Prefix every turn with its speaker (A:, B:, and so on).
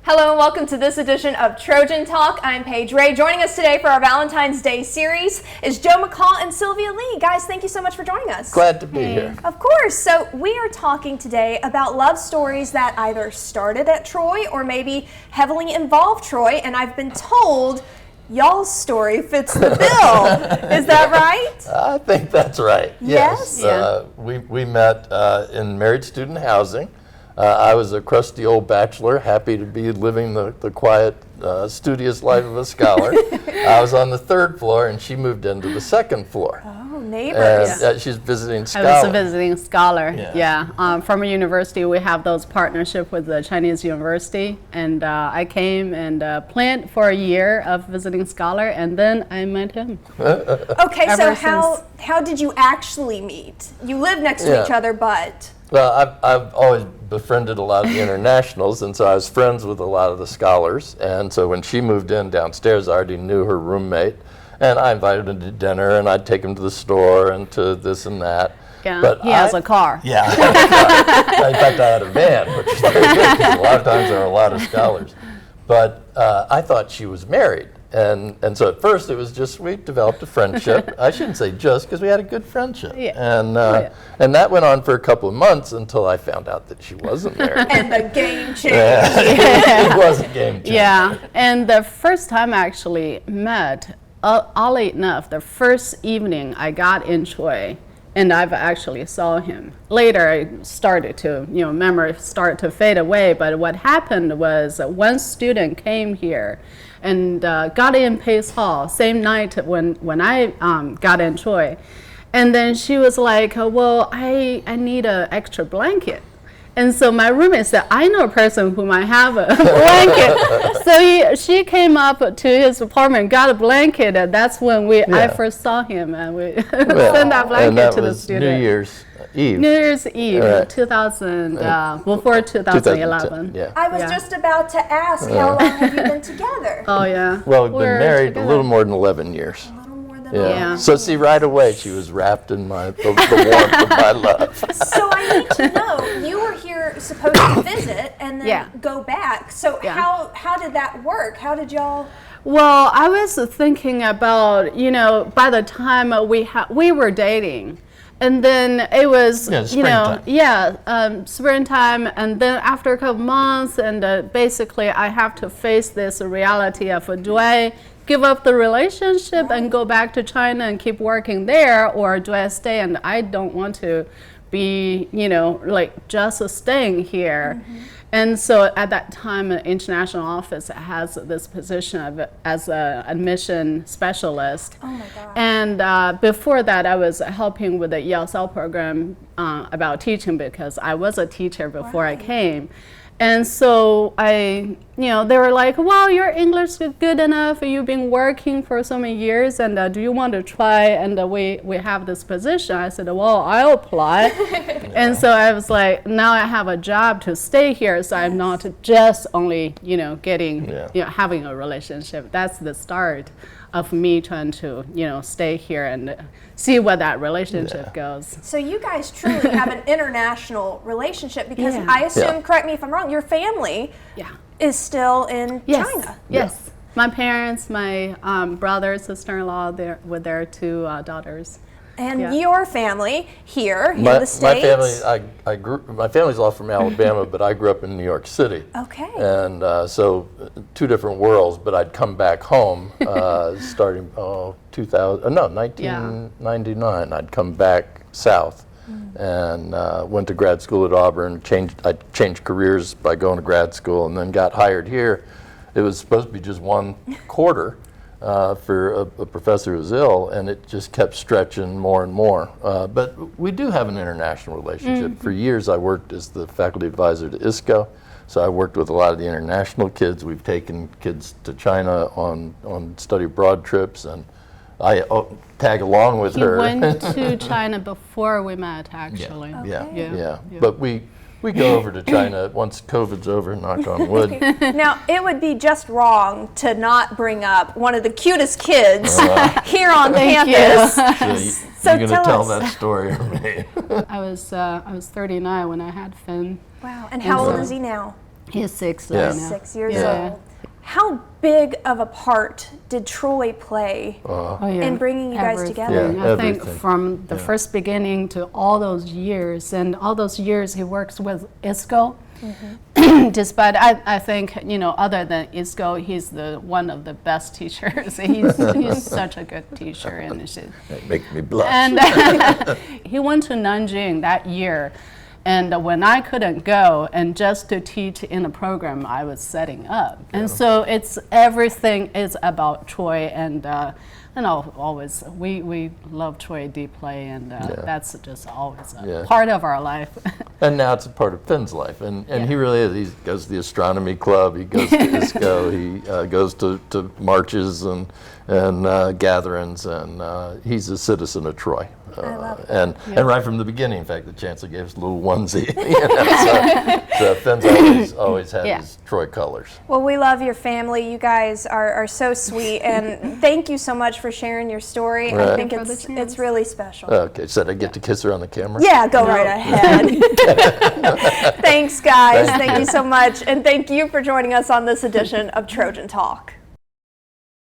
A: Hello and welcome to this edition of Trojan Talk. I'm Paige Ray. Joining us today for our Valentine's Day series is McCall and Silvia Lee. Guys, thank you so much for joining us.
B: Glad to be here.
A: Of course. So we are talking today about love stories that either started at Troy or maybe heavily involved Troy. And I've been told y'all's story fits the bill. Is that right?
B: I think that's right.
A: Yes.
B: We met in married student housing. I was a crusty old bachelor, happy to be living the quiet, studious life of a scholar. I was on the third floor, and she moved into the second floor.
A: Oh, neighbors.
B: And she's visiting scholar.
C: I was a visiting scholar, from a university, we have those partnership with the Chinese university, and I came and planned for a year of visiting scholar, and then I met him.
A: Okay, so how did you actually meet? You live next to each other, but...
B: Well, I've always befriended a lot of the internationals, and so I was friends with a lot of the scholars. And so when she moved in downstairs, I already knew her roommate, and I invited him to dinner, and I'd take him to the store and to this and that.
C: Yeah, but he has a car.
B: Yeah, I had a car. In fact, I had a van, which is very good, because a lot of times there are a lot of scholars. But I thought she was married. And so at first it was just, we developed a friendship. I shouldn't say just, because we had a good friendship.
C: Yeah.
B: And that went on for a couple of months until I found out that she wasn't married.
A: And the game changed.
B: It was a game changer.
C: Yeah, and the first time I actually met, oddly enough, the first evening I got in Troy, and I've actually saw him. Later, I started to, memory started to fade away, but what happened was one student came here and got in Pace Hall, same night when I got in Troy. And then she was like, well, I need an extra blanket. And so my roommate said, I know a person who might have a blanket. So she came up to his apartment, got a blanket, and that's when I first saw him, and we sent that blanket to the student.
B: New Year's Eve.
C: New Year's Eve, 2000, before 2011.
B: Yeah.
A: I was just about to ask, how long have you been together?
C: Oh, yeah.
B: Well, we've been married a little more than 11 years.
C: Yeah.
B: So see, right away she was wrapped in the warmth of my love.
A: So I need to know, you were here supposed to visit and then go back. So how did that work? How did y'all?
C: Well, I was thinking about, by the time we were dating. And then it was, springtime, and then after a couple months, and basically I have to face this reality of, do I give up the relationship and go back to China and keep working there, or do I stay? And I don't want to be, just staying here. Mm-hmm. And so at that time, an international office has this position as an admission specialist. Oh my God. And before that, I was helping with the ESL program about teaching, because I was a teacher before I came. And so they were like, well, your English is good enough. You've been working for so many years, and do you want to try? And we have this position. I said, well, I'll apply. And so I was like, now I have a job to stay here, so I'm not just only, getting, having a relationship. That's the start of me trying to, stay here and see where that relationship goes.
A: So you guys truly have an international relationship, because I assume, correct me if I'm wrong, your family is still in China.
C: Yes. My parents, my brother, sister-in-law, with their two daughters.
A: And your family here in the States?
B: My family's all from Alabama, but I grew up in New York City.
A: Okay.
B: And so two different worlds, but I'd come back home starting 1999. I'd come back south and went to grad school at Auburn. I changed careers by going to grad school, and then got hired here. It was supposed to be just one quarter. For a professor who was ill, and it just kept stretching more and more. But we do have an international relationship. Mm-hmm. For years I worked as the faculty advisor to ISCO, so I worked with a lot of the international kids. We've taken kids to China on study abroad trips, and I tag along with her.
C: You went to China before we met, actually.
B: Yeah. But we go over to China once COVID's over, knock on wood.
A: Now, it would be just wrong to not bring up one of the cutest kids here on campus.
B: So you're going to tell that story or me?
C: I was 39 when I had Finn.
A: Wow. And how old is he now?
C: He's 6
B: Yeah.
C: right now.
A: 6 years
C: Yeah.
A: old. How big of a part did Troy play
C: Oh, yeah.
A: in bringing you guys
C: Everything.
A: together?
B: Yeah.
C: I think
B: everything.
C: from the first beginning to all those years, and all those years he works with ISCO. Despite, I think, you know, other than ISCO, he's one of the best teachers. He's such a good teacher. And
B: That make me blush.
C: And he went to Nanjing that year. And when I couldn't go, and just to teach in a program I was setting up. And so everything is about Troy, and you know, always, we love Troy deeply, and that's just always a part of our life.
B: And now it's a part of Finn's life, and he really is. He goes to the astronomy club, he goes to ISCO, he goes to marches and gatherings, and he's a citizen of Troy.
A: I love it.
B: And right from the beginning, in fact, the chancellor gave us a little onesie. You know, so Finn's always had his Troy colors.
A: Well, we love your family. You guys are so sweet, and thank you so much for sharing your story. I
B: Right.
A: think
C: For the chance.
A: it's really special.
B: Okay, so did I get to kiss her on the camera?
A: Yeah, go right ahead. Thanks, guys. Thank you so much. And thank you for joining us on this edition of Trojan Talk.